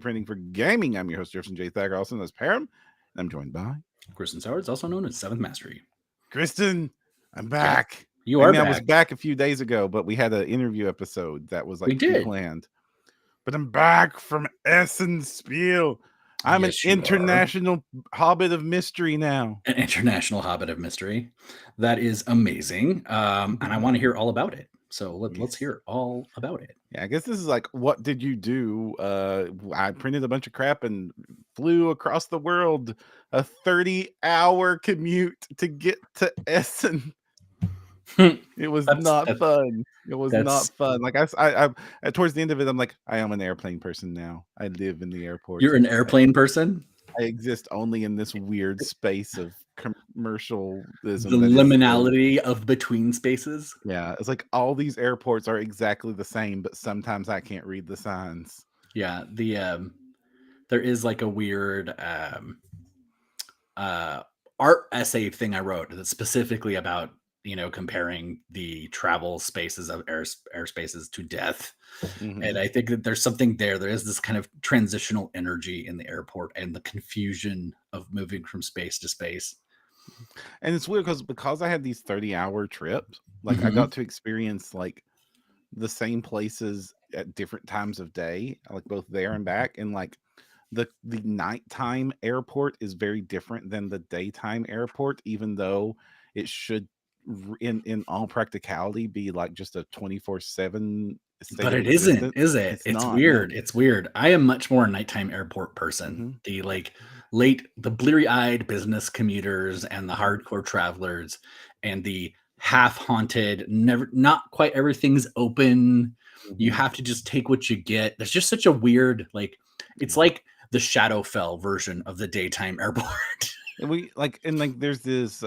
Printing for Gaming. I'm your host, Jefferson J. Thacker, also known as Perram, and I'm joined by Christen Soward, also known as Seventh Mastery. Kristen. I'm Yeah, back. you I are mean, I was back. back a few days ago, but we had an interview episode that was We like did. pre-planned. But I'm back from Essen Spiel. I'm an Yes, you are. international hobbit of mystery now. An international hobbit of mystery. That is amazing. And I want to hear all about it. So let's Yes. hear all about it. Yeah, I guess this is like, what did you do? I printed a bunch of crap and flew across the world, a 30-hour commute to get to Essen. It was not fun. It was not That's fun. Like I towards the end of it, I'm like, I am an airplane person now. I live in the airports. You're an airplane person. I exist only in this weird space of The commercialism that is. liminality of between spaces. Yeah, it's like all these airports are exactly the same, but sometimes I can't read the signs. Yeah, there is like a weird art essay thing I wrote that's specifically about comparing the travel spaces of airspaces to death. Mm-hmm. And I think that there's something there. There is this kind of transitional energy in the airport and the confusion of moving from space to space. And it's weird because I had these 30-hour trips, like I got to experience like the same places at different times of day, like both there and back. And like the nighttime airport is very different than the daytime airport, even though it should in all practicality be like just a 24/7 state But of it isn't, existence. is it? It's not, weird. no. It's weird. I am much more a nighttime airport person. The the bleary-eyed business commuters and the hardcore travelers and the half-haunted, not quite everything's open. You have to just take what you get. There's just such a weird, it's like the Shadowfell version of the daytime airport. And there's this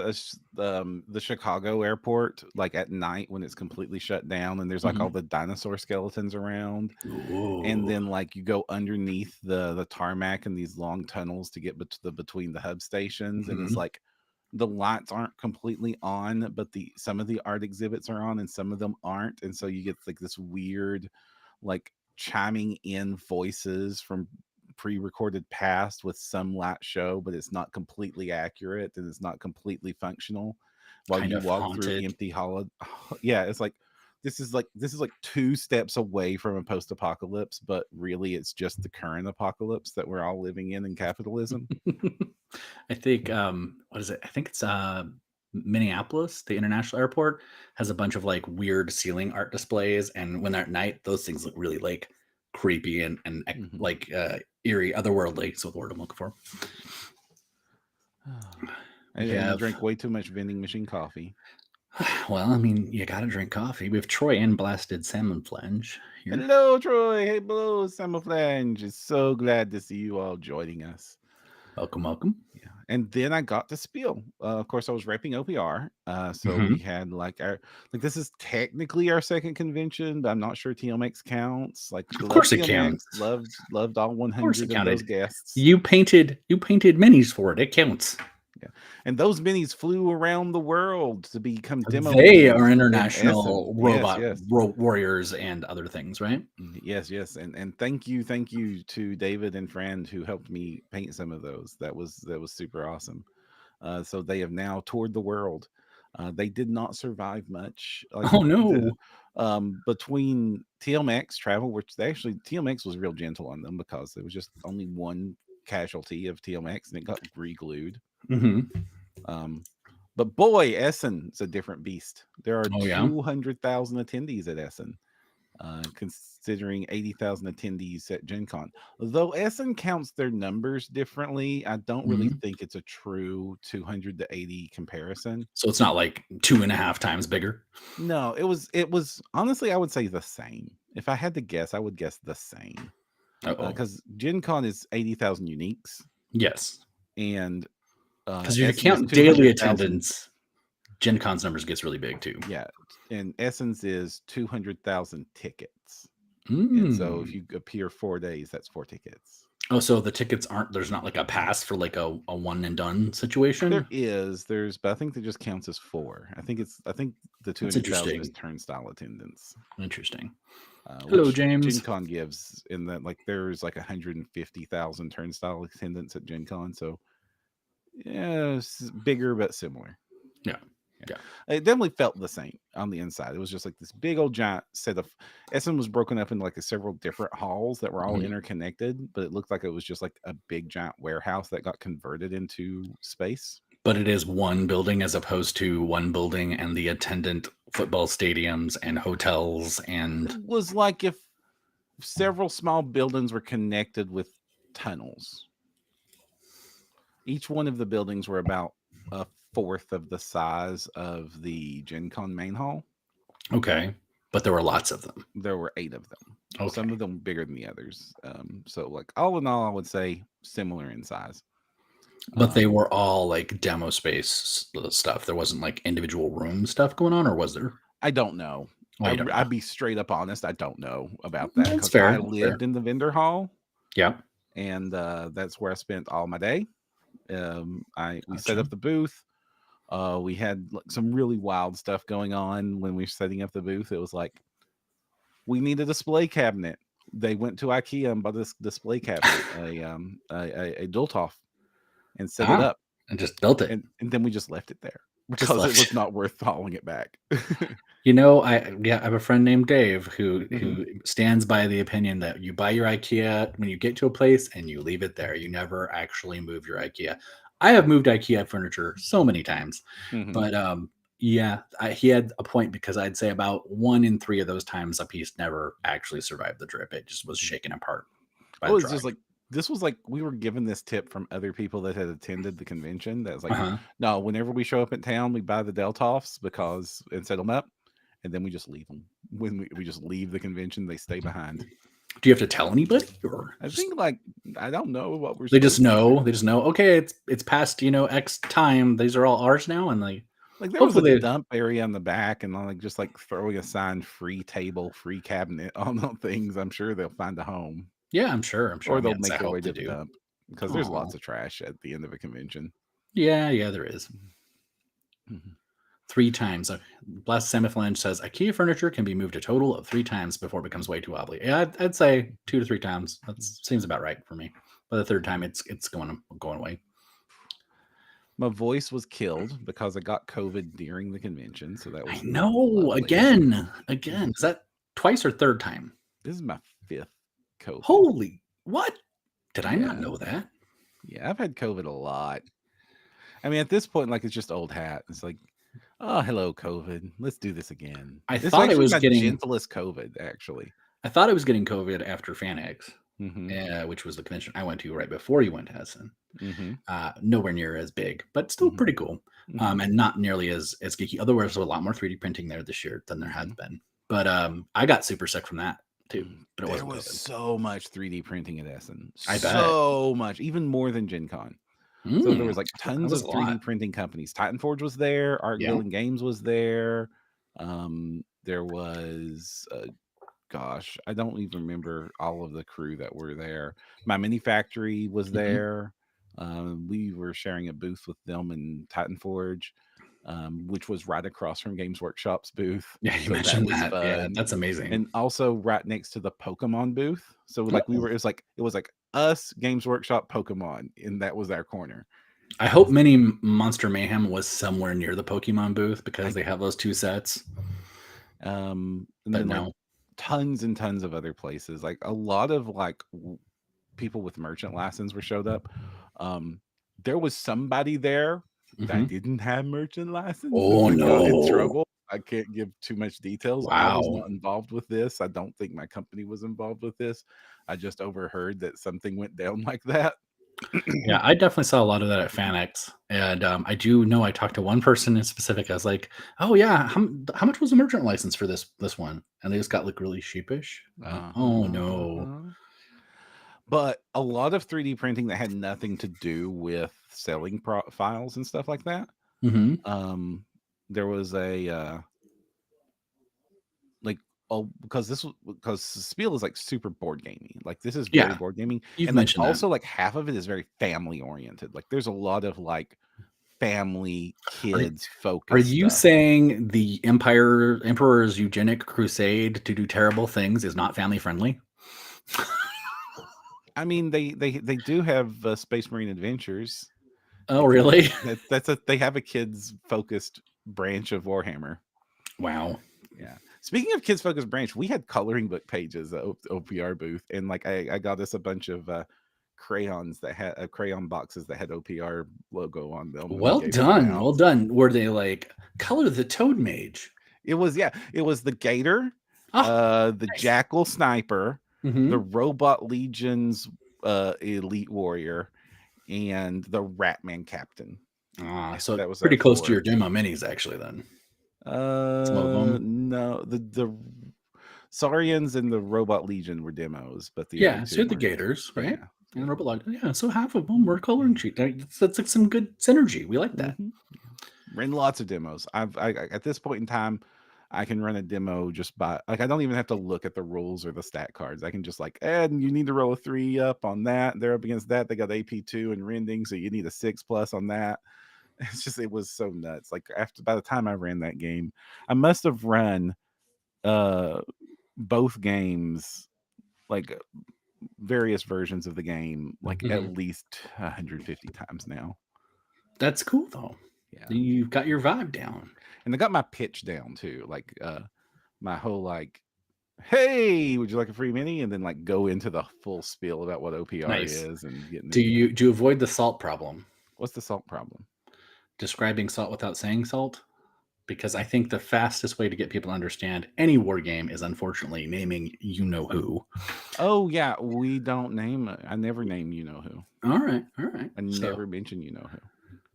the Chicago airport, like at night when it's completely shut down, and there's like all the dinosaur skeletons around. Ooh. And then like you go underneath the tarmac in these long tunnels to get between the hub stations, and it's like the lights aren't completely on, but some of the art exhibits are on and some of them aren't, and so you get like this weird like chiming in voices from pre-recorded past with some light show, but it's not completely accurate and it's not completely functional while Kind you of walk haunted. through empty hollow. Yeah, it's like this is like 2 steps away from a post-apocalypse, but really it's just the current apocalypse that we're all living in capitalism. I think what is it? I think it's Minneapolis, the international airport, has a bunch of like weird ceiling art displays, and when they're at night, those things look really like creepy and like eerie, otherworldly. So the word I'm looking for. I drink way too much vending machine coffee. Well, I mean, you gotta drink coffee. We have Troy and Blasted Salmon Flange here. Hello, Troy. Hey, hello, Salmon Flange. It's so glad to see you all joining us. Welcome, welcome. Yeah, and then I got to Spiel. Of course, I was repping OPR, so we had this is technically our second convention, but I'm not sure TMX counts. Like, of course it TMX, counts. Loved all 100 of those guests. You painted minis for it. It counts. Yeah, and those minis flew around the world to become demo. They are international robot warriors and other things, right? Yes, and thank you to David and Friend who helped me paint some of those. That was super awesome. So they have now toured the world. They did not survive much. Oh no! Between TMX travel, which TMX was real gentle on them because there was just only one casualty of TMX and it got re-glued. But boy, Essen's a different beast. There are 200,000 attendees at Essen, considering 80,000 attendees at Gen Con. Though Essen counts their numbers differently, I don't really think it's a true 200 to 80 comparison. So it's not like 2.5 times bigger. No, it was honestly, I would say the same. If I had to guess, I would guess the same. Because Gen Con is 80,000 uniques. Yes. And because you count daily attendance, Gen Con's numbers gets really big too. Yeah, and Essence is 200,000 tickets. And so if you appear 4 days, that's 4 tickets. Oh, so the tickets aren't there's not like a pass for like a one and done situation? But I think that just counts as 4. I think the That's 200,000 is interesting. turnstile attendance, Interesting. Hello, which Gen James. Con gives in that like there's like 150,000 turnstile attendance at Gen Con. So yeah, it's bigger but similar. Yeah. Yeah. Yeah. It definitely felt the same on the inside. It was just like this big old giant set of Essen was broken up into like several different halls that were all Mhm. interconnected, but it looked like it was just like a big giant warehouse that got converted into space. But it is one building as opposed to one building and the attendant football stadiums and hotels It and was like if several small buildings were connected with tunnels. Each one of the buildings were about a fourth of the size of the Gen Con main hall. okay. But there were lots of them. There were 8 of them. Some Okay. of them bigger than the others. So like all in all, I would say similar in size. But they Um, were all like demo space stuff. There wasn't like individual room stuff going on, or was there? I don't know. Oh, you don't know. I'd be straight up honest. I don't know about that That's because fair. I That's fair. lived in the vendor hall, Yeah. and that's where I spent all my day. We set Gotcha. up the booth. We had like, some really wild stuff going on when we were setting up the booth. It was like we need a display cabinet. They went to IKEA and bought this display cabinet, a Dultoff, and set it Ah, up, and just built it. and then we just left it there Just because it left. was not worth hauling it back. I have a friend named Dave who Hmm. stands by the opinion that you buy your IKEA when you get to a place and you leave it there. You never actually move your IKEA. I have moved IKEA furniture so many times, Hmm. but yeah, he had a point because I'd say about 1 in 3 of those times a piece never actually survived the drip. It just was shaken apart by Oh, the it's just drive. like this was like we were given this tip from other people that had attended the convention. That was Uh like, huh. no, whenever we show up in town, we buy the Deltoffs because and set them up, and then we just leave them. When we just leave the convention, they stay behind. Do you have to tell anybody, or I just think like I don't know what we're they just supposed to know? do. They just know. Okay, it's past X time. These are all ours now, and like Like there was a hopefully dump area in the back, and like just like throwing a sign "free table, free cabinet" on the things. I'm sure they'll find a home, yeah, I'm sure. I'm sure. or I mean, they'll it's make I their way hope they to the do. dump because there's Oh, lots of trash at the end of a convention. yeah, yeah, there is. Mhm. 3 times. Blast Semifalange says IKEA furniture can be moved a total of 3 times before it becomes way too wobbly. Yeah, I'd say 2 to 3 times. That seems about right for me. By the third time, it's going away. My voice was killed because I got COVID during the convention, so that I was not know. lovely. Again. Is that twice or third time? This is my 5th COVID. Holy what? Did I not Yeah, know that? yeah, I've had COVID a lot. I mean, at this point, like it's just old hat. It's like, oh, hello, COVID. Let's do this again. I It's thought I actually was my getting gentlest COVID, actually. I thought I was getting COVID after FanX, Mm-hmm. which was the convention I went to right before you went to Hessen. Mm-hmm. Nowhere near as big, but still Mm-hmm. pretty cool. Mm-hmm. And not nearly as geeky. Otherwise, there's a lot more 3D printing there this year than there has Mm-hmm. been. But I got super sick from that too. But it There wasn't was COVID. so much 3D printing at Essen. I bet. So much, even more than Gen Con. So there Mm, was like that tons was of a 3D lot. printing companies. Titan Forge was there. Art Yeah. Guild Games was there. There was, gosh, I don't even remember all of the crew that were there. My Mini Factory was Hmm. there. We were sharing a booth with them in Titan Forge, which was right across from Games Workshop's booth. Yeah, you So that mentioned was that. Yeah, fun. that's amazing. And also right next to the Pokemon booth. So like we Oh, were, it was like us, Games Workshop, Pokemon, and that was our corner. I hope Mini Monster Mayhem was somewhere near the Pokemon booth because I they have those 2 sets. and But then like no. tons and tons of other places. Like a lot of like people with merchant license were showed up. Um, there was somebody there that Hmm. didn't have merchant license Oh that got in no! trouble. I can't give too much details. I was Wow. not involved with this. I don't think my company was involved with this. I just overheard that something went down like that. Yeah, I definitely saw a lot of that at FanX, and I do know I talked to one person in specific. I was like, "Oh yeah, how much was the merchant license for this one?" And they just got like really sheepish. Oh Uh-huh, no! uh-huh. But a lot of 3D printing that had nothing to do with selling files and stuff like that. Hmm. Um, there was a like oh, because Spiel is like super board gaming. Like this is very Yeah, board gaming, you've and like mentioned that. also like half of it is very family oriented. Like there's a lot of like family Are kids are focused you stuff. saying the Emperor's eugenic crusade to do terrible things is not family friendly? I mean, they do have Space Marine Adventures. Oh, If you really? that's a they have a kids focused branch of Warhammer. Wow. Yeah. Speaking of kids focused branch, we had coloring book pages at OPR booth, and like I got us a bunch of crayons that had crayon boxes that had OPR logo on them, and we Well gave them done. out. Well done. Were they like color the toad mage? It was it was the Gator, Oh, the nice. Jackal Sniper, the Mm-hmm. Robot Legion's Elite Warrior, and the Ratman Captain. So That was our pretty close to your four. demo minis, actually. Then some of them. No, the Saurians and the Robot Legion were demos, but the other Yeah, so two you had the weren't. Gators, right? Yeah. And Robot. Yeah, so half of them were coloring sheet. That's like some good synergy. We like that. Mm-hmm. Ran lots of demos. At this point in time, I can run a demo just by like I don't even have to look at the rules or the stat cards. I can just like, and you need to roll a 3 up on that. They're up against that. They got AP2 and rending, so you need a 6+ on that. It's just it was so nuts. Like after by the time I ran that game, I must have run uh both games like various versions of the game like at Mhm. least 150 times now. That's cool though. Yeah. You've got your vibe down. And I got my pitch down too. Like my whole like, hey, would you like a free mini? And then like go into the full spiel about what OPR Nice. is and getting Do into you do you avoid the salt problem? what's the salt problem? Describing salt without saying salt? Because I think the fastest way to get people to understand any war game is unfortunately naming you know who. Oh yeah, we don't name I never name you know who. All right, all right. I So never mention you know who.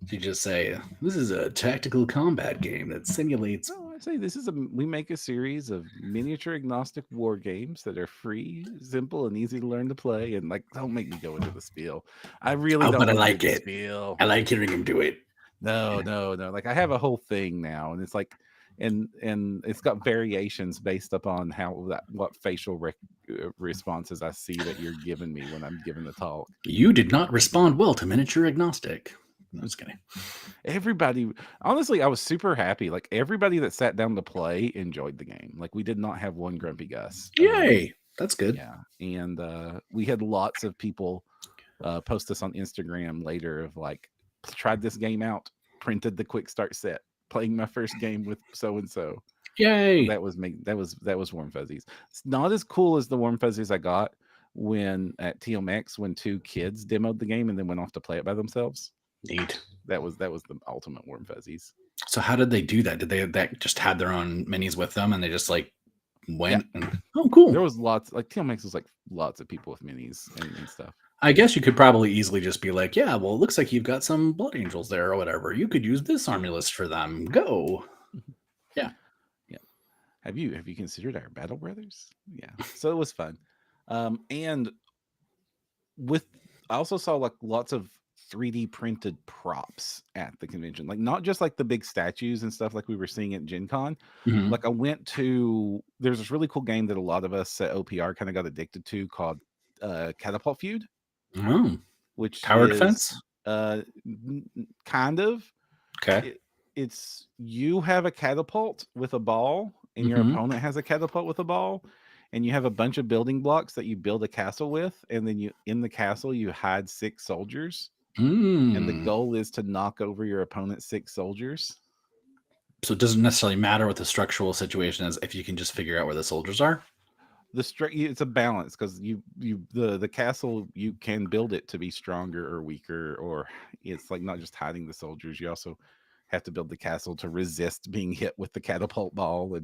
you just say this is a tactical combat game that simulates. No, I say this is we make a series of miniature agnostic war games that are free, simple, and easy to learn to play. And like, don't make me go into the spiel. I really Oh, don't but I want to do like the it. spiel. I like hearing him do it. No, no, no. Like I have a whole thing now, and it's like, and it's got variations based upon how that what facial responses I see that you're giving me when I'm giving the talk. You did not respond well to miniature agnostic. I'm just kidding. Everybody, honestly, I was super happy. Like everybody that sat down to play enjoyed the game. Like we did not have one grumpy Gus. Yay. That's good. Yeah, and we had lots of people post us on Instagram later of like tried this game out, printed the quick start set, playing my first game with so and so. Yay. That was me. That was warm fuzzies. It's not as cool as the warm fuzzies I got when at TMX when two kids demoed the game and then went off to play it by themselves. Neat. That was the ultimate warm fuzzies. So how did they do that? Did they that just had their own minis with them and they just like went and oh cool. There was lots like TMX was like lots of people with minis and stuff. I guess you could probably easily just be like, yeah, well, it looks like you've got some blood angels there or whatever. You could use this army list for them. Go. Yeah. Yeah. Have you considered our Battle Brothers? Yeah. So it was fun. And with I also saw like lots of 3D printed props at the convention. Like not just like the big statues and stuff like we were seeing at Gen Con. Mhm. Like I went to there's this really cool game that a lot of us at OPR kind of got addicted to called Catapult Feud, Oh, which tower is defense. kind of Okay. it's you have a catapult with a ball and your Mm-hmm. opponent has a catapult with a ball and you have a bunch of building blocks that you build a castle with and then you in the castle you hide 6 soldiers and the Mm. goal is to knock over your opponent's 6 soldiers. So it doesn't necessarily matter what the structural situation is if you can just figure out where the soldiers are. It's a balance because the castle you can build it to be stronger or weaker, or it's like not just hiding the soldiers, you also have to build the castle to resist being hit with the catapult ball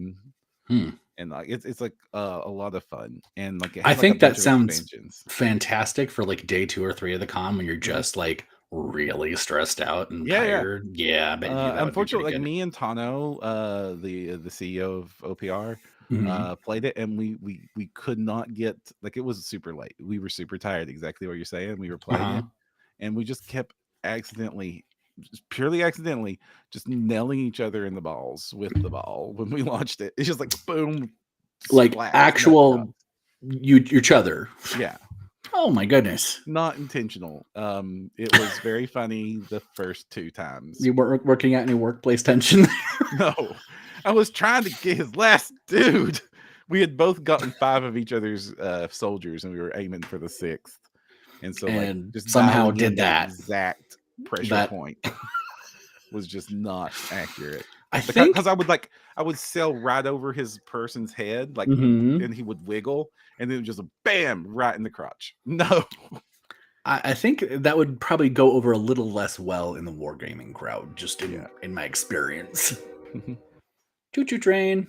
Hmm. and like it's like a lot of fun and like it I has like a think that bunch of sounds expansions. fantastic for like day 2 or 3 of the con when you're just like really stressed out and Yeah, yeah. tired. Yeah, I bet you that would be Unfortunately, pretty like good. me and Tano, the CEO of OPR, Mhm. played it, and we could not get like it was super late. We were super tired. Exactly what you're saying. We were playing Uh-huh. it, and we just kept accidentally, just purely accidentally, just nailing each other in the balls with the ball when we launched it. It's just like boom. like splat. actual each other. Yeah. Oh my goodness. Not intentional. It was very funny the first 2 times. You weren't working out any workplace tension? No, I was trying to get his last dude. We had both gotten 5 of each other's soldiers, and we were aiming for the 6th. And so, like, And just somehow dialing in did the that. exact pressure point was just not accurate. I think because I would sail right over his person's head, like, Mhm. and he would wiggle, and then it was just a bam right in the crotch. No. I think that would probably go over a little less well in the wargaming crowd, just in my experience. Choo-choo train.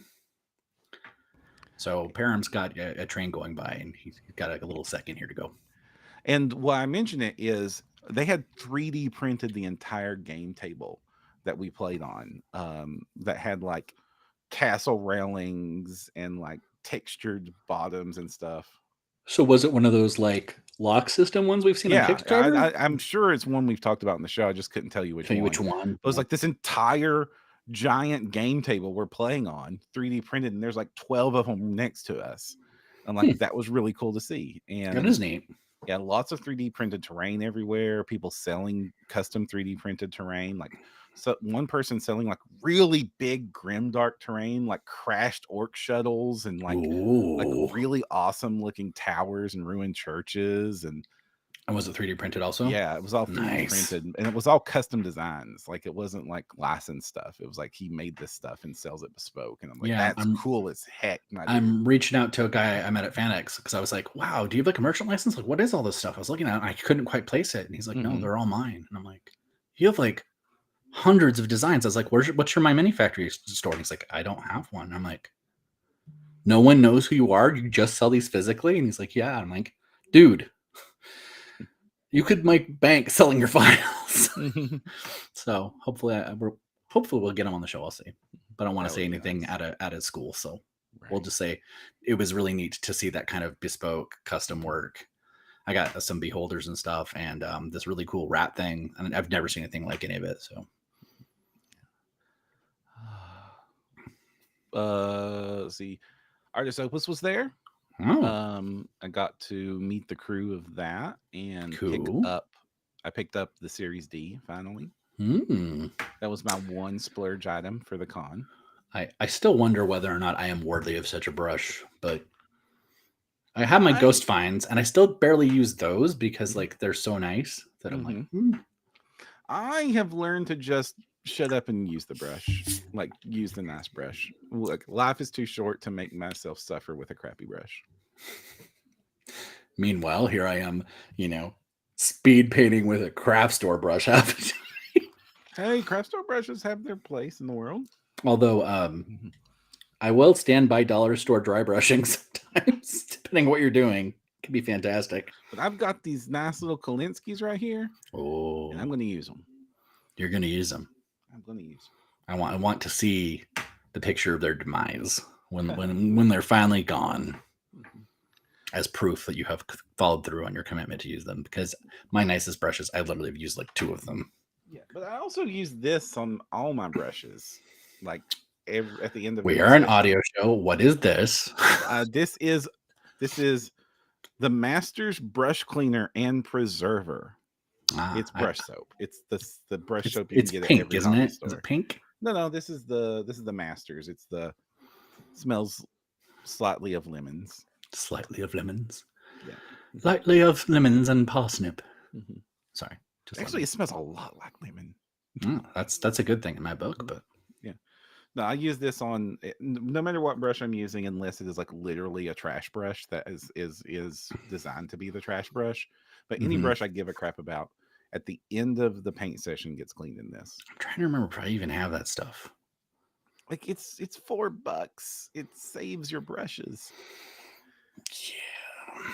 So Perram's got a train going by, and he's got a little second here to go. And why I mention it is they had 3D printed the entire game table that we played on, that had like castle railings and like textured bottoms and stuff. So was it one of those like lock system ones we've seen on Kickstarter? I'm sure it's one we've talked about in the show. I just couldn't tell you which one. It was like this entire giant game table we're playing on, 3D printed, and there's like 12 of them next to us. And like that was really cool to see. And that is neat. Yeah, lots of 3D printed terrain everywhere. People selling custom 3D printed terrain. Like, so one person selling like really big grimdark terrain, like crashed orc shuttles and like really awesome looking towers and ruined churches. And was it 3D printed also? Yeah, it was all 3D printed, and it was all custom designs. Like, it wasn't like licensed stuff. It was like he made this stuff and sells it bespoke. And I'm like, that's cool as heck. I'm reaching out to a guy I met at FanX because I was like, wow, do you have like a merchant license? Like, what is all this stuff? I was looking at it and I couldn't quite place it. And he's like, no, they're all mine. And I'm like, you have like hundreds of designs. I was like, what's your My Mini Factory store? And he's like, I don't have one. And I'm like, no one knows who you are. You just sell these physically? And he's like, yeah. I'm like, dude, you could make bank selling your files. So hopefully we'll get him on the show. I'll see, but I don't want to say anything nice. at a school. So we'll just say it was really neat to see that kind of bespoke custom work. I got some beholders and stuff, and this really cool rat thing. And I've never seen anything like any of it. So, let's see, Artist Opus was there. I got to meet the crew of that and I picked up the Series D finally. That was my one splurge item for the con. I still wonder whether or not I am worthy of such a brush, but I have my ghost finds and I still barely use those because like they're so nice that I'm like, I have learned to just shut up and use the brush. Like, use the nice brush. Look, life is too short to make myself suffer with a crappy brush. Meanwhile, here I am, speed painting with a craft store brush. Hey, craft store brushes have their place in the world. Although I will stand by dollar store dry brushing sometimes, depending on what you're doing. It can be fantastic. But I've got these nice little Kalinskis right here. Oh, and I'm going to use them. You're going to use them. I'm going to use them. I want to see the picture of their demise when they're finally gone, as proof that you have followed through on your commitment to use them. Because my nicest brushes, I literally have used like 2 of them. Yeah, but I also use this on all my brushes. Like at the end of we are an audio show. What is this? This is the Masters brush cleaner and preserver. It's brush soap. It's the brush soap you can get pink, at every isn't it? store. Is it pink? No, this is the Masters. It's smells slightly of lemons. Slightly of lemons. Yeah. Lightly of lemons and parsnip. Sorry. Actually, it smells a lot like lemon. That's a good thing in my book, but yeah. No, I use this on no matter what brush I'm using, unless it is like literally a trash brush that is designed to be the trash brush. But any brush I give a crap about, at the end of the paint session gets cleaned in this. I'm trying to remember if I even have that stuff. Like it's $4. It saves your brushes. Yeah.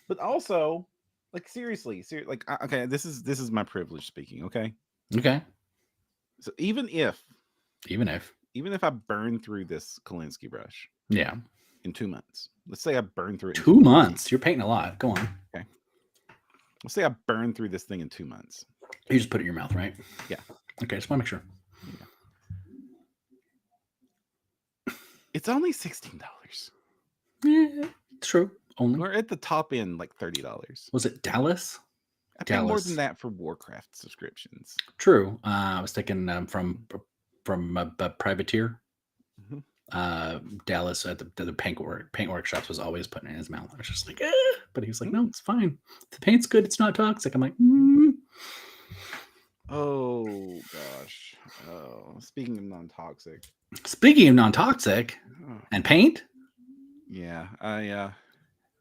But also, like seriously, like okay, this is my privilege speaking, okay? Okay. So even if I burn through this Kolinsky brush, in 2 months. Let's say I burn through it. 2 months. You're painting a lot. Go on. Okay. Let's say I burn through this thing in 2 months. You just put it in your mouth, right? Yeah. Okay, just want to make sure. It's only $16. Yeah, true. Only. We're at the top end, like $30. Was it Dallas? I pay more than Dallas. that for Warcraft subscriptions. True. I was thinking from a privateer. Mhm. Dallas at the paint workshops was always putting it in his mouth. I was just like, eh. But he was like, Mhm. no, it's fine. If the paint's good, it's not toxic. I'm like, Oh gosh. Oh, speaking of non-toxic. Speaking of non-toxic Oh, and paint, yeah,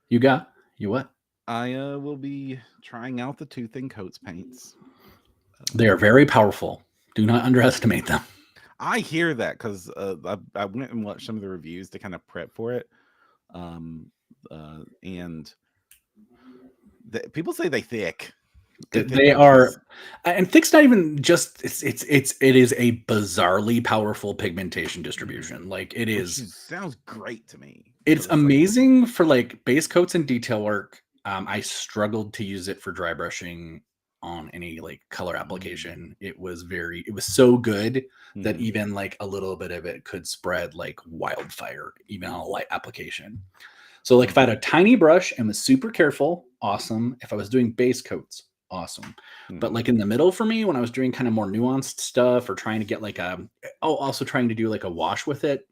you what? I will be trying out the Tooth and Coats paints. They are very powerful. Do not underestimate them. I hear that because I went and watched some of the reviews to kind of prep for it, and people say they thick. They are, and thick's not even just. It is a bizarrely powerful pigmentation distribution. Like it is. Sounds great to me. It's amazing for like base coats and detail work. I struggled to use it for dry brushing on any like color application. It was so good that even like a little bit of it could spread like wildfire, even on a light application. So like if I had a tiny brush and was super careful, awesome. If I was doing base coats, awesome. But like in the middle for me, when I was doing kind of more nuanced stuff or trying to get like also trying to do like a wash with it,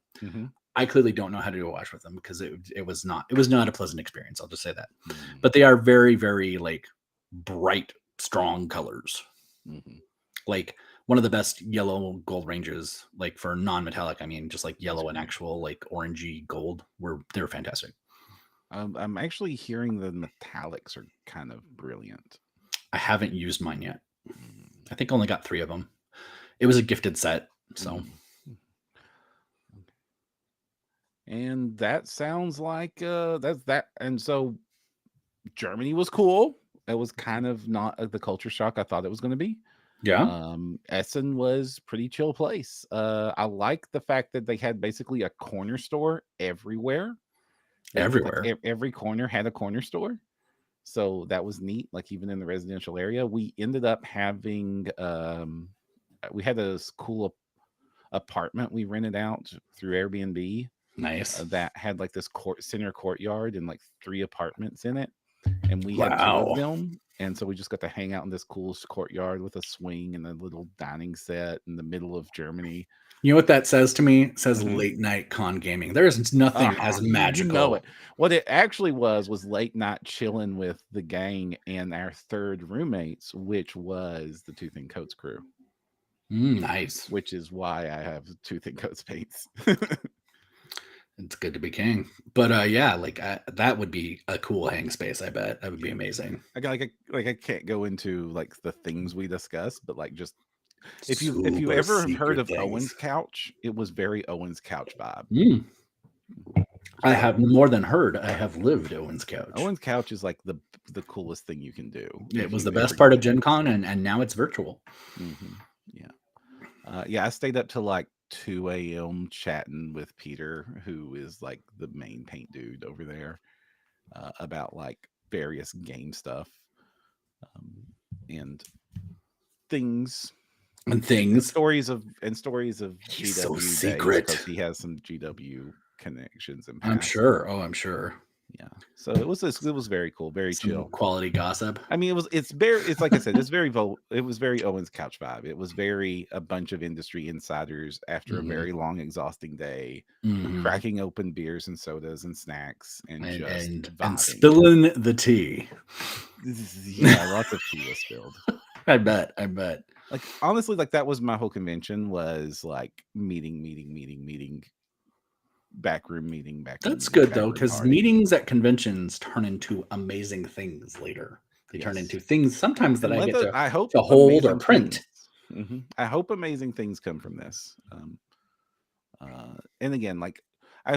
I clearly don't know how to do a wash with them because it was not a pleasant experience. I'll just say that. But they are very, very like bright, strong colors. Like one of the best yellow gold ranges, like for non-metallic, I mean, just like yellow and actual like orangey gold they're fantastic. I'm actually hearing the metallics are kind of brilliant. I haven't used mine yet. I think I only got 3 of them. It was a gifted set, so. And that sounds like that's that. And so Germany was cool. It was kind of not the culture shock I thought it was going to be. Yeah. Essen was pretty chill place. I like the fact that they had basically a corner store everywhere. Everywhere. Like every corner had a corner store. So that was neat. Like even in the residential area, we ended up having we had this cool apartment we rented out through Airbnb. Nice. That had like this center courtyard and like 3 apartments in it, and we had 2 of them. And so we just got to hang out in this cool courtyard with a swing and a little dining set in the middle of Germany. You know what that says to me? It says late night con gaming. There is nothing as magical. You know it. What it actually was late night chilling with the gang and our 3rd roommates, which was the Tooth and Coats crew. Nice. Which is why I have Tooth and Coats paints. It's good to be king. But yeah, like that would be a cool hang space. I bet that would be amazing. I can't go into like the things we discussed, but like just if you ever have heard of Owen's Couch, it was very Owen's Couch vibe. I have more than heard. I have lived Owen's Couch. Owen's Couch is like the coolest thing you can do. It was the best part of Gen Con, and now it's virtual. Yeah, I stayed up till like 2 a.m. chatting with Peter, who is like the main paint dude over there, about like various game stuff and things. And stories of He's GW so days, secret because he has some GW connections and I'm sure. Oh, I'm sure. Yeah. So it was very cool, very chill. Quality gossip. I mean, it's like I said, it was very Owen's Couch vibe. It was very a bunch of industry insiders after a very long, exhausting day, cracking open beers and sodas and snacks and spilling the tea. Yeah, lots of tea was spilled. I bet. Like honestly, like that was my whole convention, was like meeting, backroom meeting, That's good though, because meetings at conventions turn into amazing things later. They turn into things sometimes that I get to hold or print. I hope amazing things come from this. And again, like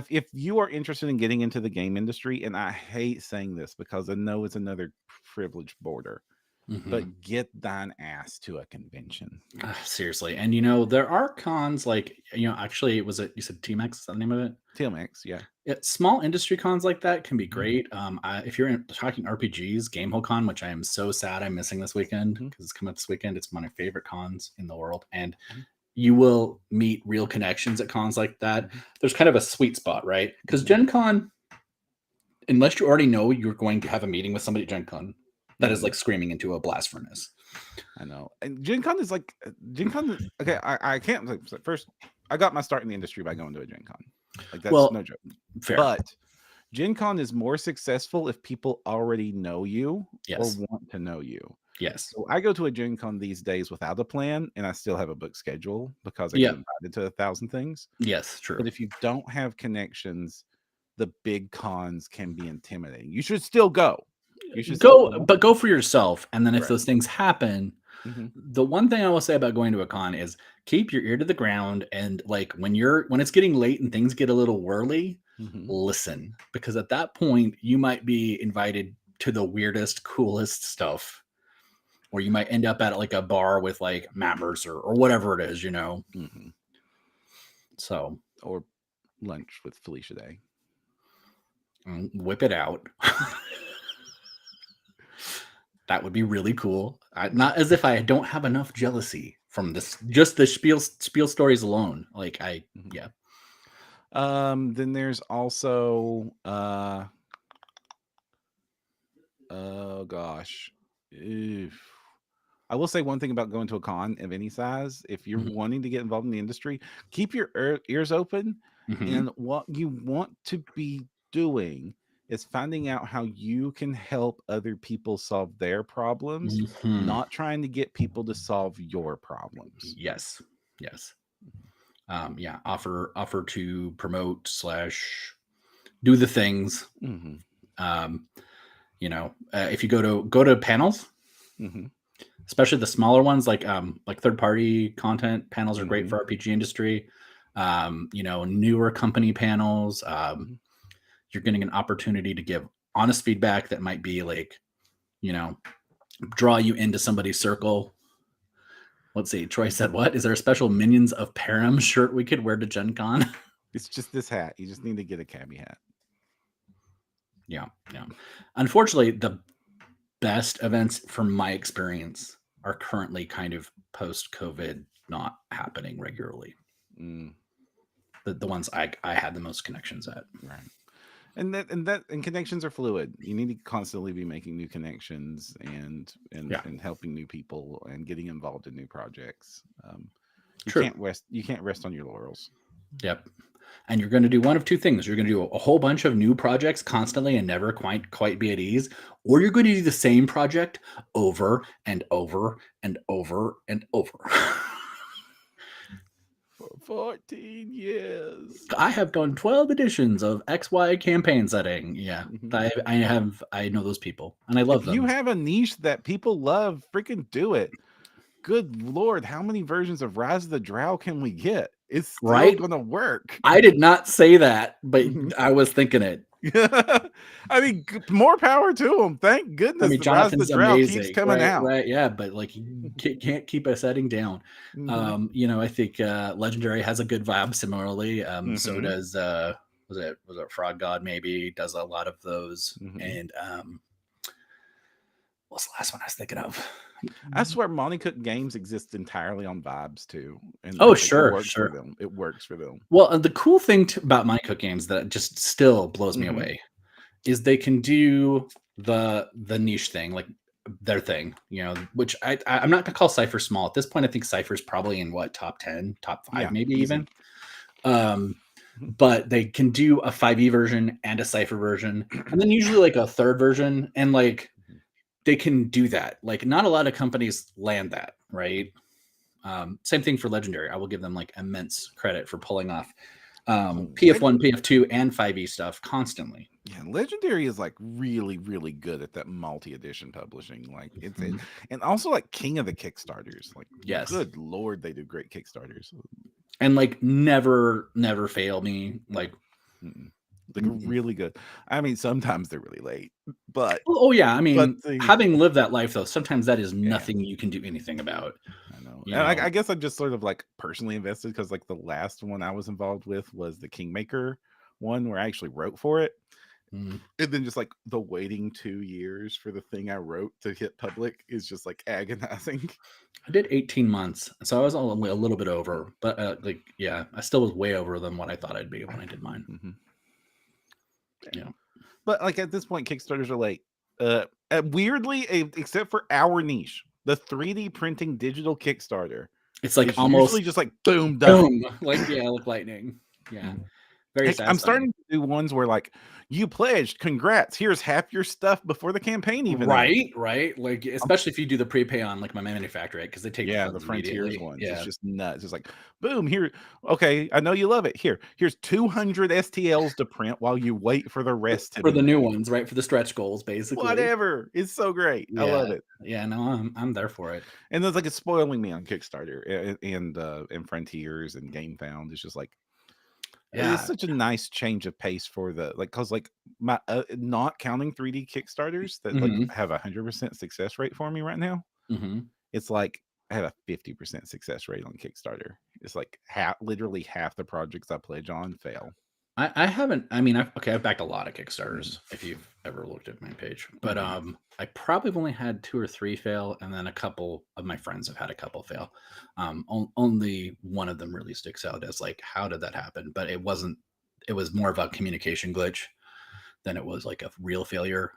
if you are interested in getting into the game industry, and I hate saying this because I know it's another privileged border, but get thine ass to a convention. Seriously. And you know, there are cons like, you know, actually you said TMX, is that the name of it? TMX, yeah. Small industry cons like that can be great. If you're talking RPGs, Gamehole Con, which I am so sad I'm missing this weekend because it's coming up this weekend. It's one of my favorite cons in the world. And you will meet real connections at cons like that. Mhm. There's kind of a sweet spot, right? Because Gen Con, unless you already know you're going to have a meeting with somebody at Gen Con, that is like screaming into a blast furnace. I know. And Gen Con is like Gen Con. Okay, I can't first. I got my start in the industry by going to a Gen Con. Like that's no joke. Fair. But Gen Con is more successful if people already know you or want to know you. Yes. So I go to a Gen Con these days without a plan, and I still have a book schedule because I get invited to 1,000 things. Yes, true. But if you don't have connections, the big cons can be intimidating. You should still go. You should but go for yourself. And then if those things happen, the one thing I will say about going to a con is keep your ear to the ground. And like when it's getting late and things get a little whirly, listen, because at that point you might be invited to the weirdest, coolest stuff, or you might end up at like a bar with like Matt Mercer or whatever it is, So, or lunch with Felicia Day. Whip it out. That would be really cool. Not as if I don't have enough jealousy from this, just the spiel stories alone. Like yeah. Then there's also oh gosh. I will say one thing about going to a con of any size. If you're wanting to get involved in the industry, keep your ears open. And what you want to be doing is finding out how you can help other people solve their problems, not trying to get people to solve your problems. Yes. Yeah. Offer to promote / do the things. If you go to panels, especially the smaller ones, like third party content panels are great for RPG industry. Newer company panels. You're getting an opportunity to give honest feedback that might be like, draw you into somebody's circle. Let's see. Troy said, "What is there a special Minions of Perram shirt we could wear to Gen Con?" It's just this hat. You just need to get a cabbie hat. Yeah. Unfortunately, the best events from my experience are currently kind of post-COVID, not happening regularly. The ones I had the most connections at. Right. And connections are fluid. You need to constantly be making new connections and helping new people and getting involved in new projects. You can't rest on your laurels. Yep. And you're going to do one of two things. You're going to do a whole bunch of new projects constantly and never quite be at ease, or you're going to do the same project over and over and over and over. For 14 years. I have done 12 editions of XY campaign setting. Yeah. I know those people and I love them. You have a niche that people love, freaking do it. Good Lord, how many versions of Rise of the Drow can we get? It's still gonna work. I did not say that, but I was thinking it. I mean, more power to them. Thank goodness. I mean, Jonathan's the Drow amazing, keeps coming out. Right, yeah, but like you can't keep a setting down. I think Legendary has a good vibe. Similarly, so does was it Frog God? Maybe does a lot of those. And what's the last one I was thinking of? I swear, Monty Cook games exist entirely on vibes too. And sure. It works for them. Well, the cool thing about Monty Cook games that just still blows me away is they can do the niche thing, like their thing, which I'm not gonna call Cypher small at this point. I think Cypher's probably in top 10, top 5, maybe even. But they can do a 5e version and a Cypher version, and then usually like a third version, and like. They can do that. Like not a lot of companies land that, right? Same thing for Legendary. I will give them like immense credit for pulling off PF1, PF2, and 5e stuff constantly. Yeah, Legendary is like really, really good at that multi-edition publishing. Like it's and also like king of the Kickstarters. Like good Lord, they do great Kickstarters. And like never fail me. Like really good. I mean, sometimes they're really late, but I mean, having lived that life though, sometimes that is nothing you can do anything about. I know. And I guess I'm just sort of like personally invested because like the last one I was involved with was the Kingmaker one where I actually wrote for it. Mm. And then just like the waiting 2 years for the thing I wrote to hit public is just like agonizing. I did 18 months, so I was only a little bit over, but I still was way over than what I thought I'd be when I did mine. Mm-hmm. Yeah, But like at this point, Kickstarters are like, weirdly, except for our niche, the 3D printing digital Kickstarter it's like is usually almost just like boom done. boom, like lightning. Yeah, very Heck, I'm satisfying. starting to do ones where like you pledged, congrats, here's half your stuff before the campaign even ends. Right. Like especially if you do the prepay on like my manufacturer, because they take the Yeah, the funds Frontiers immediately. ones. It's Yeah, just nuts. It's like, boom, here. Okay, I know you love it. Here's 200 STLs to print while you wait for the rest to for be the new made. ones, right? For the stretch goals, basically. Whatever. It's so great. I love Yeah, it. yeah. No, I'm there for it. And it's like it's spoiling me on Kickstarter and Frontiers and GameFound. It's just like it's Yeah. such a nice change of pace for the like because like my not counting 3D Kickstarters that like Hmm. have 100% success rate for me right now. Hmm. It's like I have a 50% success rate on Kickstarter. It's like literally half the projects I pledge on fail. I haven't. I mean, I've backed a lot of Kickstarters. Mm-hmm. If you've ever looked at my page, but Mm-hmm. I probably have only had 2 or 3 fail, and then a couple of my friends have had a couple fail. Only one of them really sticks out as like, how did that happen? But it wasn't. It was more of a communication glitch than it was like a real failure.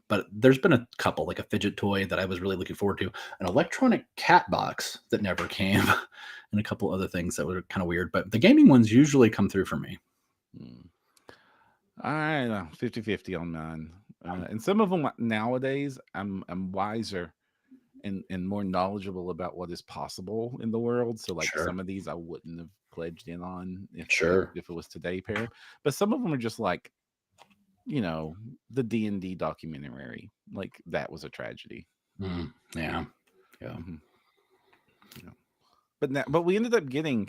But there's been a couple, like a fidget toy that I was really looking forward to, an electronic cat box that never came, and a couple other things that were kind of weird. But the gaming ones usually come through for me. I don't know, 50-50 on mine. And some of them nowadays I'm wiser and more knowledgeable about what is possible in the world. So like Sure, some of these I wouldn't have pledged in on sure. if it was today, Perram. But some of them are just like, the D&D documentary. Like that was a tragedy. Yeah, yeah. Hmm. Yeah. But we ended up getting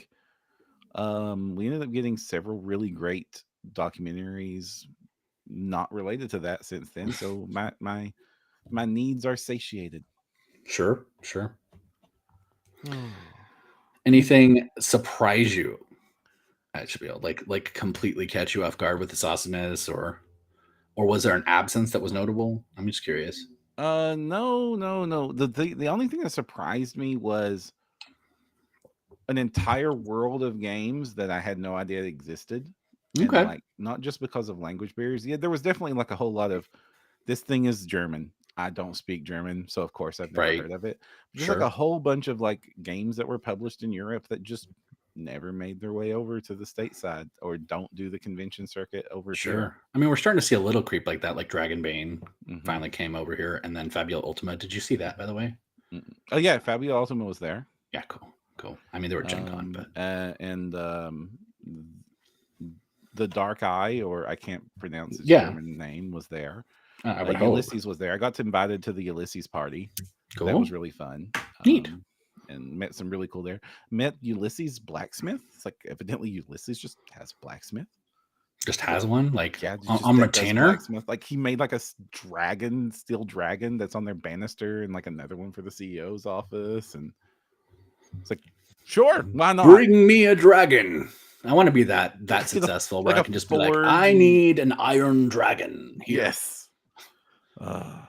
several really great documentaries not related to that since then. So my needs are satiated. Sure, sure. Oh. Anything surprise you at HBO? Like completely catch you off guard with its awesomeness, or was there an absence that was notable? I'm just curious. No, no, no. The only thing that surprised me was an entire world of games that I had no idea existed. And Okay. like not just because of language barriers. Yeah, there was definitely like a whole lot of this thing is German. I don't speak German, so of course I've never Right. heard of it. Just like a Sure. whole bunch of like games that were published in Europe that just never made their way over to the stateside or don't do the convention circuit over here. Sure. I mean, we're starting to see a little creep like that, like Dragonbane Hmm. finally came over here, and then Fabio Ultima. Did you see that, by the way? Oh yeah, Fabio Ultima was there. Yeah, cool. Cool. I mean, they were Gen Con, but And the Dark Eye, or I can't pronounce its yeah, German name, was there. I would hope. Ulysses was there. I got invited to the Ulysses party. That was Cool. really fun. Neat. And met some really cool there. Met Ulysses blacksmith. It's like evidently Ulysses just has blacksmith. Just has one, like Yeah, on that does retainer. blacksmith. Like he made like a dragon, steel dragon that's on their banister, and like another one for the CEO's office. And it's like, sure, why not? Bring me a dragon. I want to be that successful where like I a can just be like, forge. I need an iron dragon here. Yes. Yeah.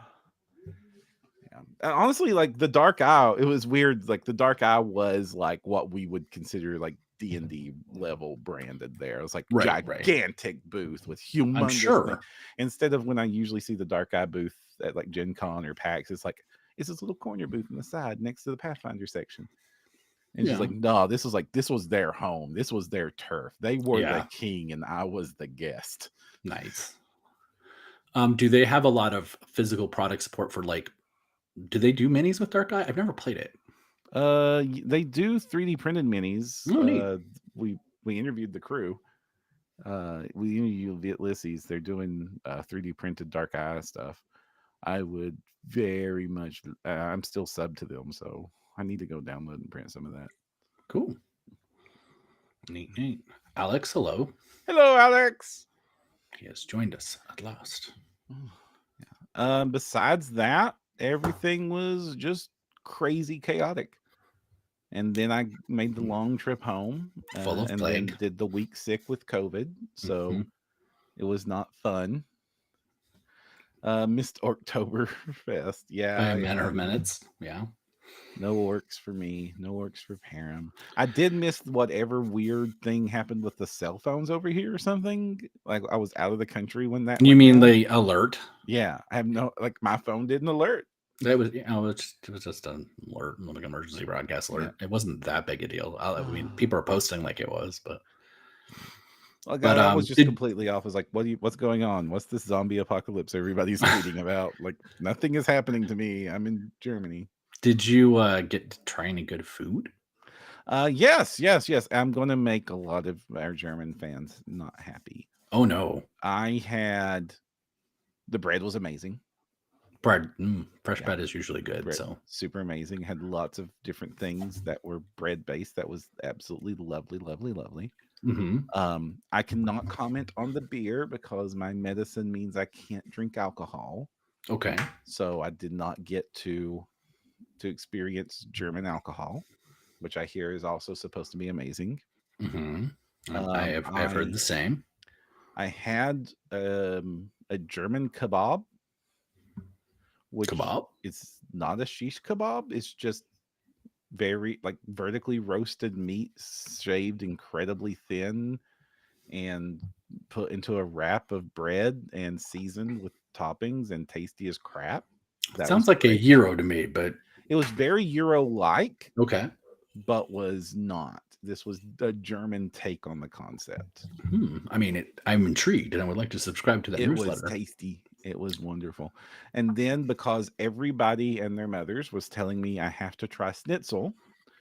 Honestly, like the Dark Eye, it was weird. Like the Dark Eye was like what we would consider like D&D level branded there. It was like Right. gigantic booth with I'm humongous sure. thing. Instead of when I usually see the Dark Eye booth at like Gen Con or PAX, it's like it's this little corner booth on the side next to the Pathfinder section. And she's Yeah. like, no, this was their home. This was their turf. They were the Yeah. king and I was the guest. Nice. Do they have a lot of physical product support for like? Do they do minis with Dark Eye? I've never played it. They do 3D printed minis. Oh, neat. We interviewed the crew. We interviewed Ulysses. They're doing 3D printed Dark Eye stuff. I would very much. I'm still sub to them, so I need to go download and print some of that. Cool. Neat. Alex, hello. Hello, Alex. He has joined us at last. Besides that, everything was just crazy chaotic. And then I made the long trip home, Full of and plague. then did the week sick with COVID. So it was not fun. Missed Oktoberfest. By Yeah, a matter of yeah. minutes. Yeah. No orcs for me. No orcs for Perram. I did miss whatever weird thing happened with the cell phones over here or something. Like I was out of the country when that You went mean down. the alert? Yeah, I have no like my phone didn't alert. That was, it was just an alert, like an emergency broadcast Yeah. alert. It wasn't that big a deal. I mean, people are posting like it was, Like but I was just did completely off. I was like, what's going on? What's this zombie apocalypse everybody's tweeting about? Like nothing is happening to me. I'm in Germany. did you get to try any good food? Yes. I'm gonna make a lot of our German fans not happy. Oh no, I had the bread was amazing. bread. Fresh Yeah, bread is usually good. bread So, super amazing. Had lots of different things that were bread based. That was absolutely lovely. hmm I cannot comment on the beer because my medicine means I can't drink alcohol. okay. So I did not get to experience German alcohol, which I hear is also supposed to be amazing. hmm Um, I've heard I the same. I had a German kebab, which Kebab. is not a shish kebab. It's just very like vertically roasted meat, shaved incredibly thin, and put into a wrap of bread and seasoned with toppings and tasty as crap. That was Sounds like a great. Euro to me, but It was very Euro like, okay. but was not. This was a German take on the concept. I mean, I'm intrigued, and I would like to subscribe to that It was newsletter. tasty. It was wonderful. And then because everybody and their mothers was telling me I have to try schnitzel,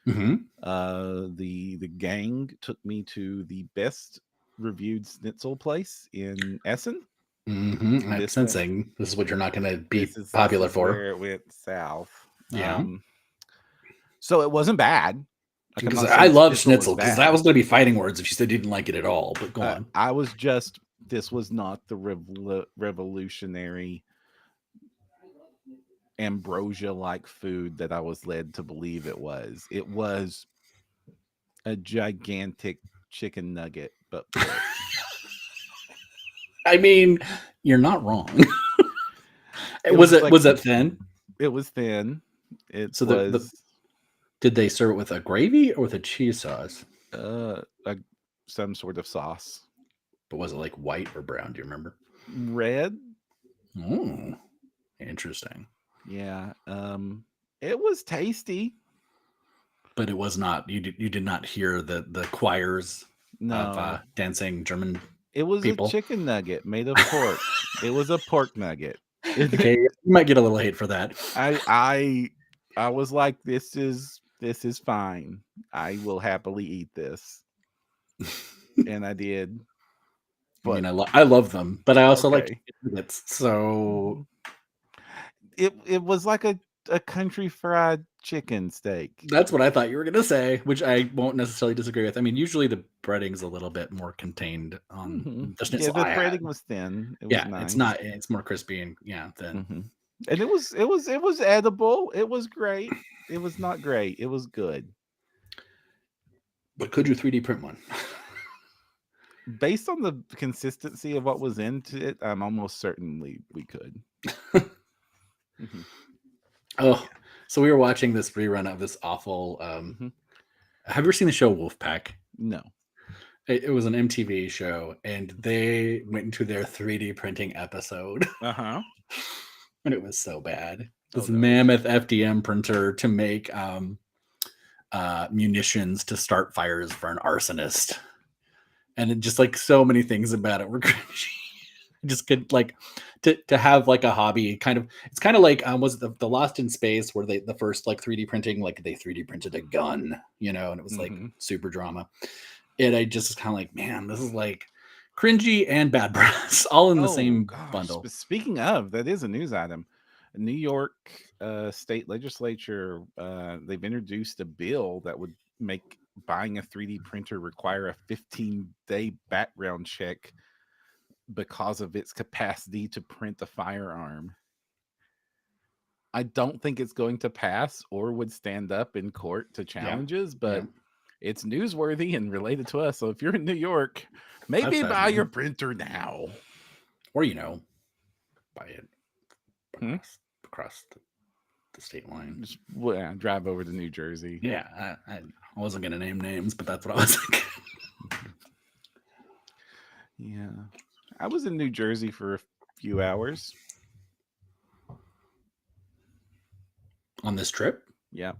hmm the gang took me to the best reviewed schnitzel place in Essen. I'm This went sensing this is what you're not going to be this popular is for. where it went south. Yeah, So it wasn't bad. Like I'm because not I saying love schnitzel was schnitzel, because that bad. was going to be fighting words if you said you didn't like it at all. But go on. I was just this was not the revolutionary ambrosia like food that I was led to believe it was. It was a gigantic chicken nugget, but pork. I mean, you're not wrong. It was was it like was it thin? it was thin. It So the was did they serve it with a gravy or with a cheese sauce? a, some sort of sauce. But was it like white or brown? Do you remember? Red. Oh, interesting. Yeah. It was tasty. But it was not. You did not hear the choirs of No. dancing German It was a people. chicken nugget made of pork. It was a pork nugget. Okay, you might get a little hate for that. I was like, this is fine. I will happily eat this. And I did. I mean, But I love them, but I also like okay. nuggets. So Mhm. It was like a country fried chicken steak. that's what I thought you were gonna say, which I won't necessarily disagree with. I mean, usually the breading's a little bit more contained on the Yeah, schnitzel the I had. breading was thin. It was Yeah, it's nice. not. It's more crispy and thin. hmm And it was edible. It was great. It was not great. It was good. But could you 3D print one? Based on the consistency of what was into it, I'm almost certainly we could. hmm Oh, Yeah. so we were watching this rerun of this awful. hmm Have you ever seen the show Wolfpack? No. It was an MTV show, and they went into their 3D printing episode, Uh-huh. and it was so bad. Oh This no. mammoth FDM printer to make munitions to start fires for an arsonist, and it just like so many things about it were cringy. Just could like to have like a hobby kind of. It's kind of like was it the Lost in Space, where the first like 3D printing, like they 3D printed a gun, and it was like hmm super drama. And I just was kind of like, man, this is like cringy and bad press all in the Oh same gosh. bundle. But speaking of, that is a news item. New York state legislature, they've introduced a bill that would make buying a 3D printer require a 15-day background check because of its capacity to print a firearm. I don't think it's going to pass or would stand up in court to Yeah, challenges, yeah, but it's newsworthy and related to us. So if you're in New York, that's maybe buy your fascinating. printer now. Or buy it. across the state line. Just drive over to New Jersey. Yeah, I wasn't gonna name names, but that's what I was thinking. Yeah, I was in New Jersey for a few hours on this trip. Yeah.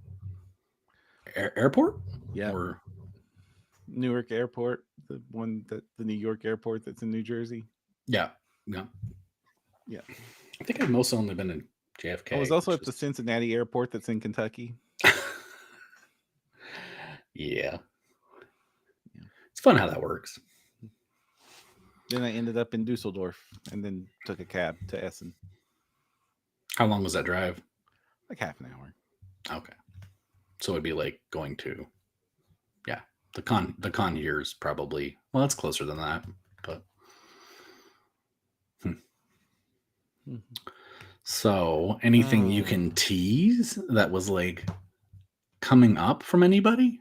Airport? Yeah. Or Newark Airport, the New York airport that's in New Jersey. Yeah. I think I've mostly only been in JFK. I was also at the Cincinnati airport that's in Kentucky. Yeah. It's fun how that works. Then I ended up in Dusseldorf and then took a cab to Essen. How long was that drive? Like half an hour. Okay. So it'd be like going to, the con years probably. Well, it's closer than that, but. So anything you can tease that was like coming up from anybody?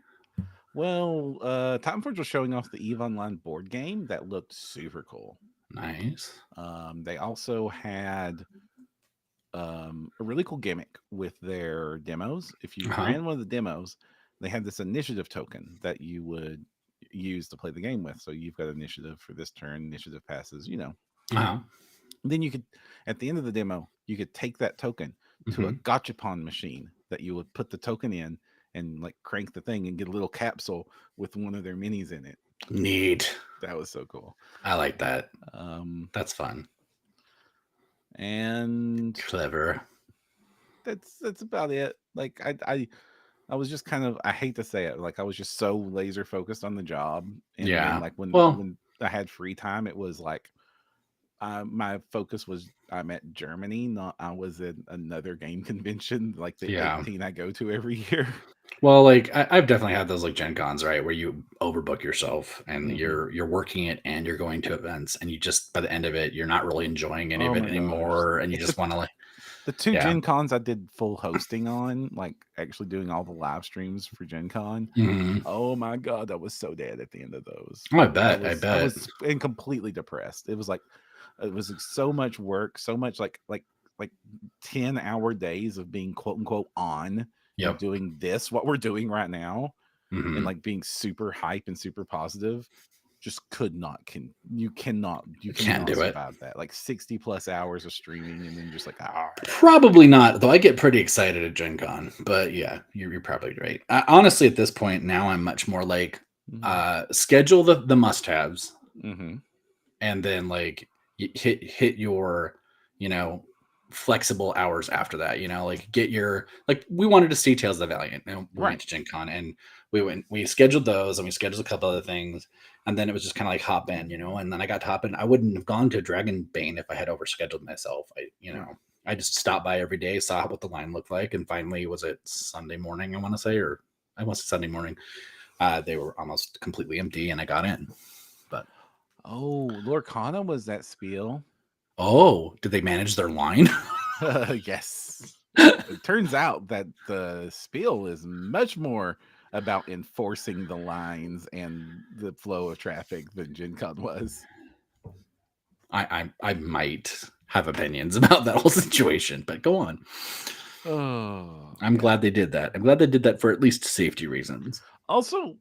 Well, Timeforge was showing off the EVE Online board game that looked super cool. Nice. They also had a really cool gimmick with their demos. If you ran one of the demos, they had this initiative token that you would use to play the game with. So you've got initiative for this turn, initiative passes, Then you could, at the end of the demo, you could take that token to a gachapon machine that you would put the token in and like crank the thing and get a little capsule with one of their minis in it. Neat. That was so cool. I like that. That's fun. And clever. That's about it. Like I was just kind of, I hate to say it, like I was just so laser focused on the job. And then like when I had free time, it was like my focus was I'm at Germany, not I was at another game convention, like the 18 I go to every year. Well, like I've definitely had those like Gen Cons, right, where you overbook yourself and you're working it and you're going to events and you just by the end of it you're not really enjoying any of it anymore, and you just want to like the two Gen Cons I did full hosting on, like actually doing all the live streams for Gen Con. Oh my god, I was so dead at the end of those. I bet. I was and completely depressed. It was so much work, so much like 10-hour days of being quote unquote on and doing what we're doing right now, and like being super hype and super positive. Just you cannot survive that, like 60 plus hours of streaming and then just like probably not, though. I get pretty excited at Gen Con, but yeah, you're probably right. Honestly, at this point now I'm much more like schedule the must-haves, and then like hit your flexible hours after that, like get your, like we wanted to see Tales of the Valiant, and we went to Gen Con and we scheduled those and we scheduled a couple other things, and then it was just kind of like hop in, and then I got to hop in. I wouldn't have gone to Dragonbane if I had overscheduled myself. I just stopped by every day, saw what the line looked like, and finally was it Sunday morning, I want to say, or I was Sunday morning, they were almost completely empty and I got in. But Lorcana was that spiel. Oh, did they manage their line? Yes. It turns out that the spiel is much more about enforcing the lines and the flow of traffic than Gen Con was. I might have opinions about that whole situation, but go on. I'm glad they did that. I'm glad they did that for at least safety reasons. Also,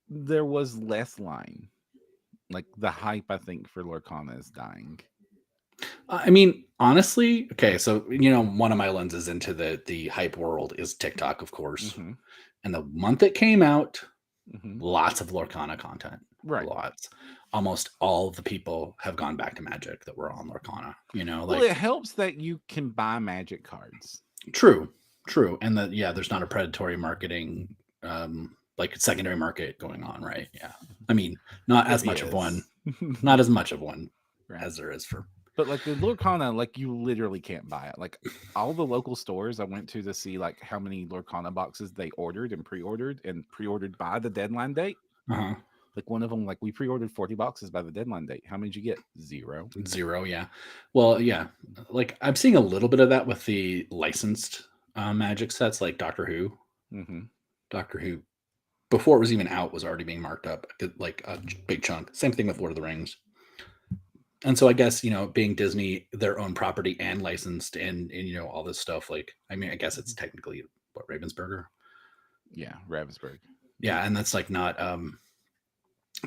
there was less line. Like the hype, I think, for Lorcana is dying. I mean, honestly, okay, so one of my lenses into the hype world is TikTok, of course. And the month it came out, lots of Lorcana content. Right. Lots. Almost all of the people have gone back to Magic that were on Lorcana. Well, it helps that you can buy Magic cards. True. And that there's not a predatory marketing like secondary market going on, right? Yeah. I mean, not as much of one. Not as much of one as there is for. But like the Lorcana, like you literally can't buy it. Like all the local stores I went to see like how many Lorcana boxes they ordered and pre-ordered by the deadline date. Like one of them, like we pre-ordered 40 boxes by the deadline date. How many did you get? Zero, yeah. Well, yeah. Like I'm seeing a little bit of that with the licensed Magic sets, like Doctor Who. Doctor Who, before it was even out, was already being marked up like a big chunk. Same thing with Lord of the Rings. And so I guess, being Disney, their own property and licensed and all this stuff, like, I mean, I guess it's technically what, Ravensburger? Yeah, Ravensburg. Yeah, and that's like not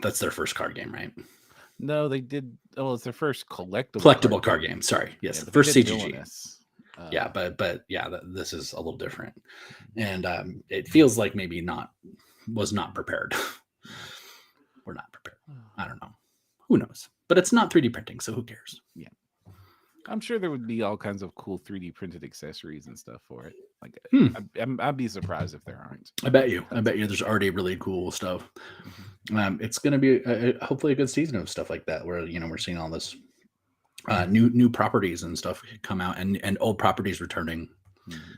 that's their first card game, right? No, they did. Oh, it's their first Collectible card game. Sorry. Yes, Yeah, the they first did CGG. Villainous. Yeah, but yeah, this is a little different. And it feels like maybe was not prepared. We're not prepared. I don't know. Who knows? But it's not 3D printing, so who cares? Yeah. I'm sure there would be all kinds of cool 3D printed accessories and stuff for it. Like, I'd be surprised if there aren't. I bet you. There's already really cool stuff. It's going to be hopefully a good season of stuff like that, where we're seeing all this new properties and stuff come out, and old properties returning.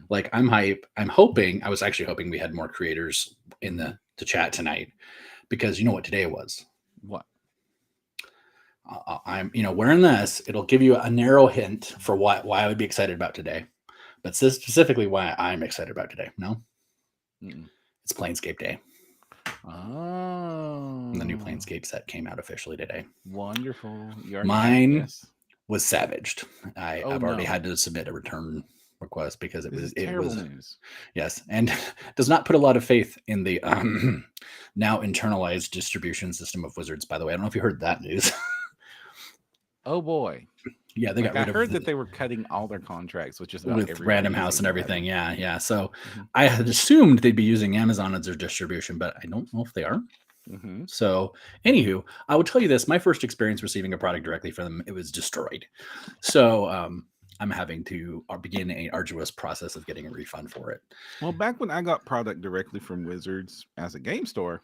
Like, I'm hype. I'm hoping. I was actually hoping we had more creators in the chat tonight, because you know what today was. What? I'm wearing this. It'll give you a narrow hint for why I would be excited about today, but specifically why I'm excited about today. No, it's Planescape Day. Oh, the new Planescape set came out officially today. Wonderful. Mine was savaged. I've already had to submit a return request because it was news. Yes, and does not put a lot of faith in the now internalized distribution system of Wizards. By the way, I don't know if you heard that news. Oh boy. Yeah, they got rid of. I heard that they were cutting all their contracts with Random House and everything. Yeah. So I had assumed they'd be using Amazon as their distribution, but I don't know if they are. So, anywho, I will tell you this: my first experience receiving a product directly from them, it was destroyed. So I'm having to begin an arduous process of getting a refund for it. Well, back when I got product directly from Wizards as a game store,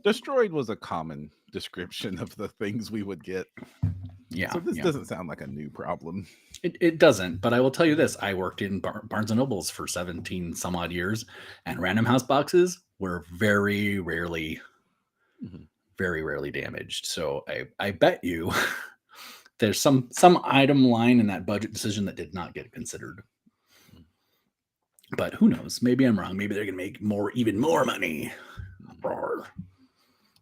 destroyed was a common description of the things we would get. Yeah. So this doesn't sound like a new problem. It doesn't, but I will tell you this: I worked in Barnes and Nobles for 17 some odd years, and Random House boxes were very rarely damaged. So I bet you there's some item line in that budget decision that did not get considered. But who knows? Maybe I'm wrong. Maybe they're gonna make even more money.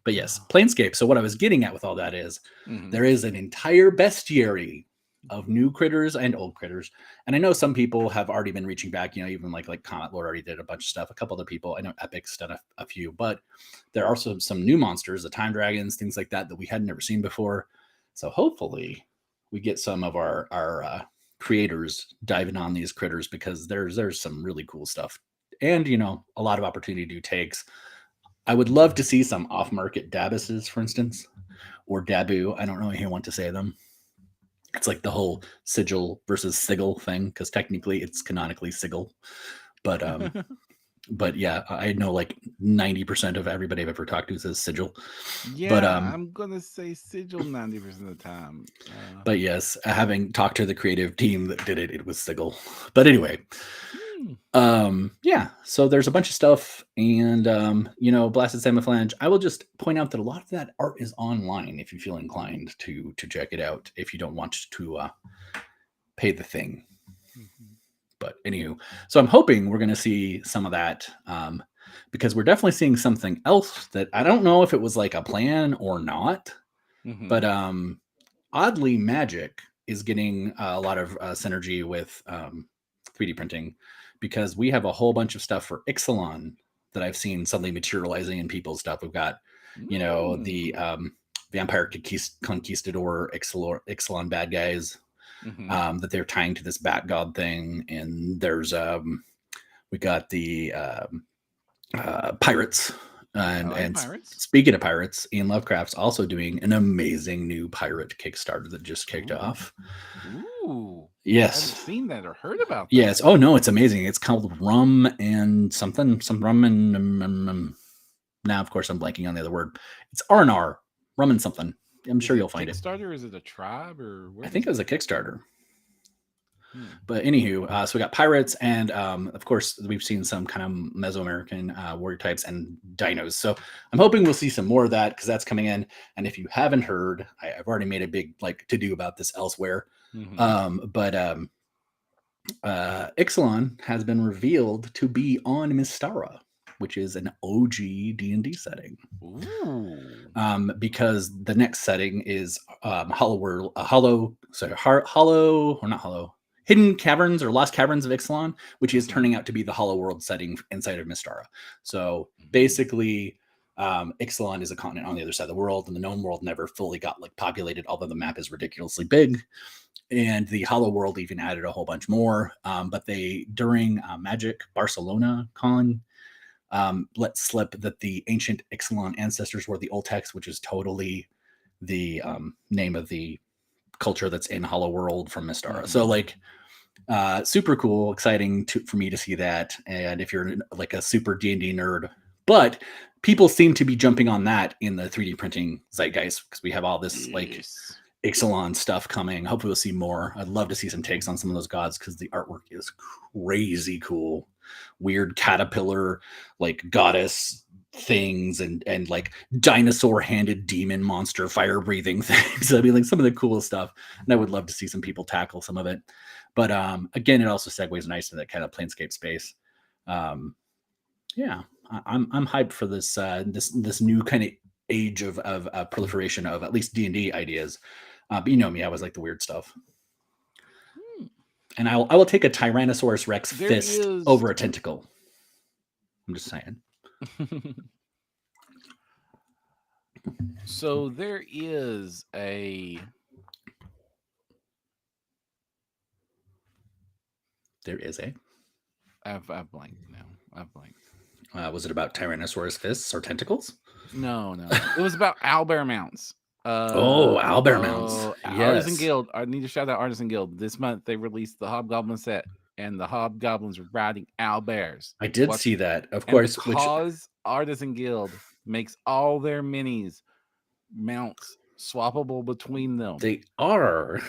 But yes, Planescape. So what I was getting at with all that is there is an entire bestiary of new critters and old critters. And I know some people have already been reaching back, even like Comet Lord already did a bunch of stuff. A couple other people, I know Epic's done a few, but there are also some new monsters, the Time Dragons, things like that we had never seen before. So hopefully we get some of our creators diving on these critters, because there's some really cool stuff, and a lot of opportunity to do takes. I would love to see some off-market Dabuses, for instance, or Dabu. I don't know how you want to say them. It's like the whole sigil versus sigil thing, because technically it's canonically sigil. But yeah, I know like 90% of everybody I've ever talked to says sigil. Yeah, but I'm gonna say sigil 90% of the time. But yes, having talked to the creative team that did it, it was sigil. But anyway. Yeah, so there's a bunch of stuff, and Blasted Samophalange. I will just point out that a lot of that art is online if you feel inclined to check it out, if you don't want to pay the thing. But anywho, so I'm hoping we're going to see some of that, because we're definitely seeing something else that I don't know if it was like a plan or not, but oddly, Magic is getting a lot of synergy with 3D printing, because we have a whole bunch of stuff for Ixalan that I've seen suddenly materializing in people's stuff. We've got, the Vampire Conquistador Ixalan bad guys that they're tying to this Bat God thing. And there's, we got the Pirates. And Pirates. Speaking of pirates, Ian Lovecraft's also doing an amazing new pirate Kickstarter that just kicked off. Ooh. Yes. I haven't seen that or heard about that. Yes. Oh, no, it's amazing. It's called Rum and something. Some rum and... now, of course, I'm blanking on the other word. It's R&R. Rum and something. I'm sure you'll find it. Kickstarter? Is it a tribe? Or I think it was a Kickstarter. But anywho, so we got pirates, and of course we've seen some kind of Mesoamerican warrior types and dinos. So I'm hoping we'll see some more of that, because that's coming in. And if you haven't heard, I've already made a big to do about this elsewhere. But Ixalan has been revealed to be on Mystara. which is an OG D&D setting. Ooh. Because the next setting is Hidden Caverns or Lost Caverns of Ixalan, which is turning out to be the Hollow World setting inside of Mystara. So basically, Ixalan is a continent on the other side of the world, and the known world never fully got like populated, although the map is ridiculously big. And the Hollow World even added a whole bunch more. But they, during Magic Barcelona Con, let slip that the ancient Ixalan ancestors were the Oltecs, which is totally the name of the culture that's in Hollow World from Mystara. So like super cool, exciting for me to see that. And if you're like a super D&D nerd, but people seem to be jumping on that in the 3D printing zeitgeist because we have all this like Ixalan stuff coming. Hopefully we'll see more. I'd love to see some takes on some of those gods because the artwork is crazy cool. Weird caterpillar, like goddess things and like dinosaur handed demon monster fire breathing things. I mean, like some of the coolest stuff. And I would love to see some people tackle some of it. But again, it also segues nice to that kind of Planescape space. Yeah, I'm hyped for this this new kind of age of proliferation of at least D&D ideas. But you know me, I always like the weird stuff. And I will take a Tyrannosaurus Rex fist over a tentacle. I'm just saying. So there is a... I've blanked now. I've blanked. Was it about Tyrannosaurus fists or tentacles? No. It was about owlbear mounts. Owlbear mounts. Yes. Artisan Guild. I need to shout out Artisan Guild. This month they released the Hobgoblin set, and the Hobgoblins are riding owlbears. I did see that, of course. Because Artisan Guild makes all their minis mounts swappable between them. They are.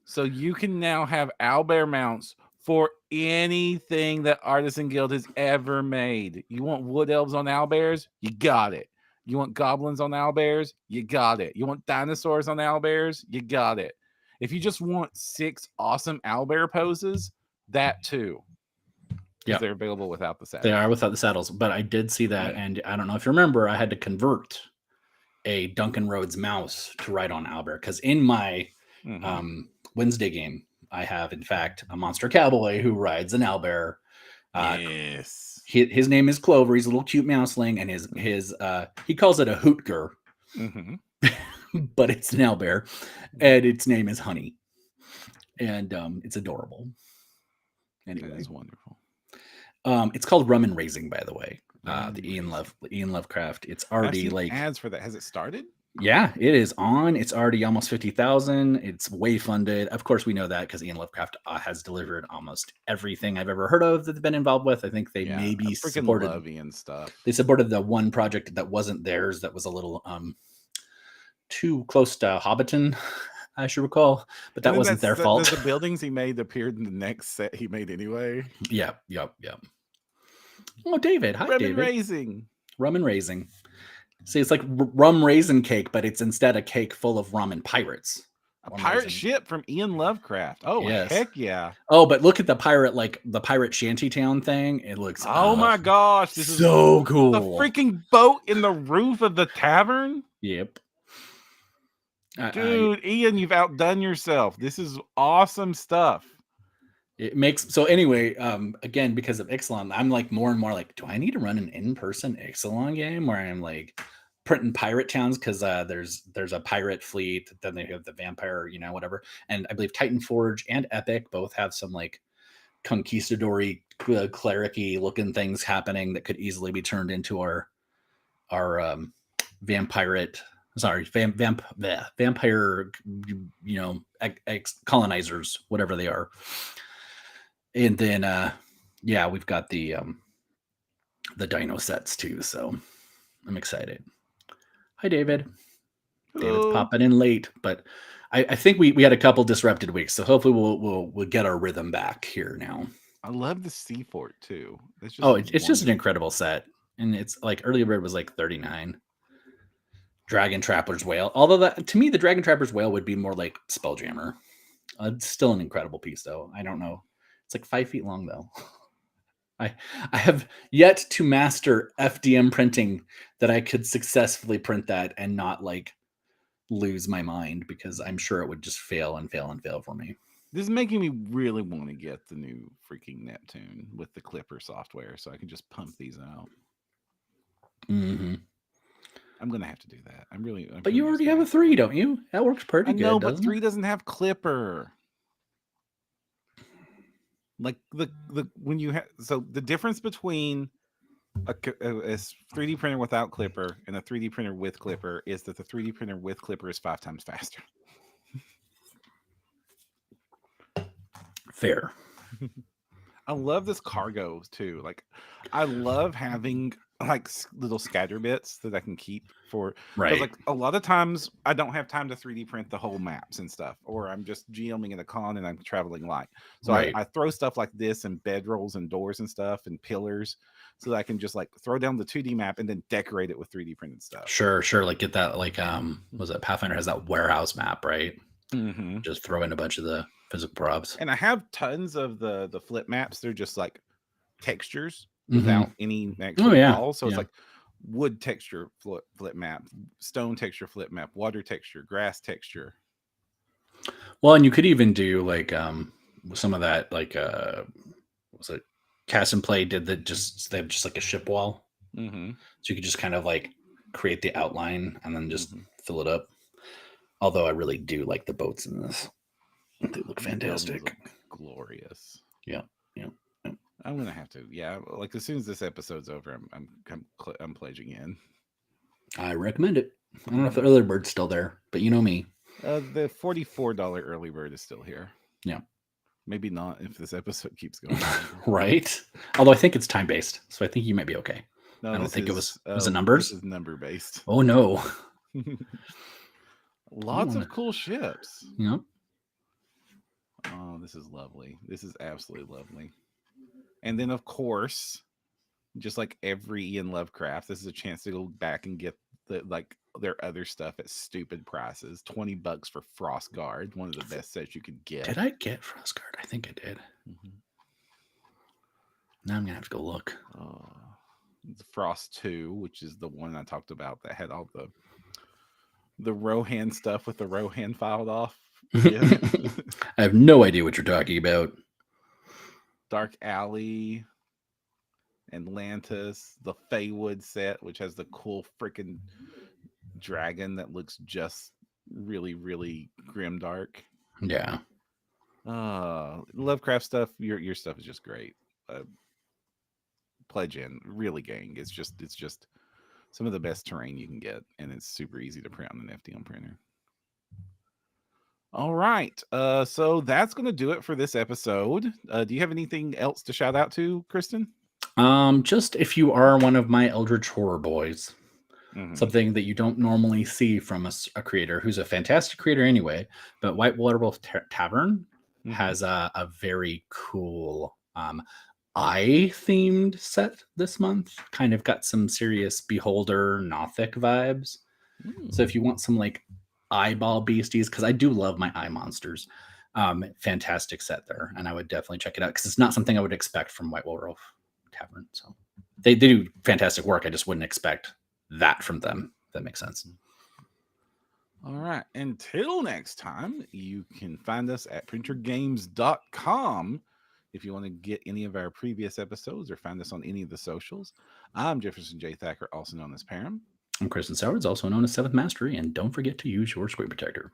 So you can now have owlbear mounts for anything that Artisan Guild has ever made. You want wood elves on owlbears? You got it. You want goblins on owlbears? You got it. You want dinosaurs on owlbears? You got it. If you just want 6 awesome owlbear poses, that too. Yeah, they're available without the saddles. They are without the saddles, but I did see that, and I don't know if you remember, I had to convert a Duncan Rhodes mouse to ride on owlbear because in my Wednesday game, I have in fact a monster cowboy who rides an owlbear. Yes. His name is Clover. He's a little cute mouseling, and his he calls it a hootger, but it's an owlbear, and its name is Honey, and it's adorable. Anyway, that is wonderful. It's called Rum and Raising, by the way. The Ian Lovecraft. It's already like ads for that. Has it started? Yeah, it is on. It's already almost 50,000. It's way funded. Of course, we know that because Ian Lovecraft has delivered almost everything I've ever heard of that they've been involved with. I think they maybe supported Lovey and stuff. They supported the one project that wasn't theirs. That was a little too close to Hobbiton, I should recall. But that wasn't their fault. The buildings he made appeared in the next set he made anyway. Yep. Oh, David. Hi, David. Rum and Raising. See, it's like rum raisin cake, but it's instead a cake full of rum and pirates. A pirate ship from Ian Lovecraft. Oh, yes. Heck yeah. Oh, but look at the pirate shantytown thing. It looks my gosh. This is so cool. The freaking boat in the roof of the tavern. Yep. Dude, Ian, you've outdone yourself. This is awesome stuff. It makes so anyway, again, because of Ixalan, I'm like more and more like, do I need to run an in-person Ixalan game where I'm like printing pirate towns? Because there's a pirate fleet, then they have the vampire, whatever. And I believe Titan Forge and Epic both have some like conquistador-y, cleric-y looking things happening that could easily be turned into our vampire, colonizers, whatever they are. And then, we've got the dino sets too. So I'm excited. Hi, David. Hello. David's popping in late, but I think we had a couple disrupted weeks. So hopefully we'll get our rhythm back here now. I love the Sea Fort too. It's just an incredible set. And it's like early bird was like 39. Dragon Trapper's Whale. Although to me, the Dragon Trapper's Whale would be more like Spelljammer. It's still an incredible piece though. I don't know. It's like 5 feet long, though. I I have yet to master FDM printing that I could successfully print that and not like lose my mind because I'm sure it would just fail and fail and fail for me. This is making me really want to get the new freaking Neptune with the Clipper software so I can just pump these out. Mm-hmm. I'm gonna have to do that. I'm But you just already gonna have a have to. 3, don't you? That works pretty I know, good, but doesn't it? 3 doesn't have Clipper. Like the when you have so the difference between a 3D printer without Clipper and a 3D printer with Clipper is that the 3D printer with Clipper is 5 times faster. Fair. I love this cargo too. Like, I love having like little scatter bits that I can keep for because Right. like a lot of times I don't have time to 3D print the whole maps and stuff, or I'm just GMing in a con and I'm traveling light. So Right. I throw stuff like this and bedrolls and doors and stuff and pillars so that I can just like throw down the 2D map and then decorate it with 3D printed stuff. Sure, sure. Like get that like was it Pathfinder has that warehouse map, right? Mm-hmm. Just throw in a bunch of the physical props. And I have tons of the flip maps. They're just like textures Mm-hmm. without any Oh actual yeah. walls. So it's Yeah. like wood texture flip map, stone texture flip map, water texture, grass texture. Well, and you could even do like some of that like was it Cast and Play did that just they have just like a ship wall. Mm-hmm. So you could just kind of like create the outline and then just Mm-hmm. fill it up. Although I really do like the boats in this. They look The buildings fantastic. look glorious. Yeah. Yeah. Yeah. I'm gonna have to, yeah. Like as soon as this episode's over, I'm pledging in. I recommend it. I don't know if the other bird's still there, but you know me. The $44 early bird is still here. Yeah. Maybe not if this episode keeps going. Right. Although I think it's time based, so I think you might be okay. No, I don't this think is was it this numbers? is number based. Oh no. Lots of cool ships. Yep. Oh, this is lovely. This is absolutely lovely. And then, of course, just like every Ian Lovecraft, this is a chance to go back and get their other stuff at stupid prices. $20 for Frost Guard, one of the best sets you could get. Did I get Frostguard? I think I did. Mm-hmm. Now I'm gonna have to go look. The Frost 2, which is the one I talked about that had all the Rohan stuff with the Rohan filed off. Yeah. I have no idea what you're talking about. Dark Alley, Atlantis, the Feywood set, which has the cool freaking dragon that looks just really, really grim dark. Yeah. Lovecraft stuff. Your stuff is just great. Pledge in, really, gang. It's just some of the best terrain you can get, and it's super easy to print on an FDM printer. All right. So that's going to do it for this episode. Do you have anything else to shout out to, Kristen? Just if you are one of my Eldritch Horror boys, something that you don't normally see from a creator who's a fantastic creator anyway, but White Water Wolf Tavern has a very cool eye themed set this month. Kind of got some serious Beholder Nothic vibes. So if you want some like eyeball beasties, because I do love my eye monsters, fantastic set there, and I would definitely check it out because it's not something I would expect from White Wolf Tavern. So they do fantastic work. I just wouldn't expect that from them. If that makes sense. All right. Until next time, you can find us at printergames.com if you want to get any of our previous episodes or find us on any of the socials. I'm Jefferson J. Thacker, also known as Perram. I'm Kristen Sowards, also known as Seventh Mastery, and don't forget to use your screen protector.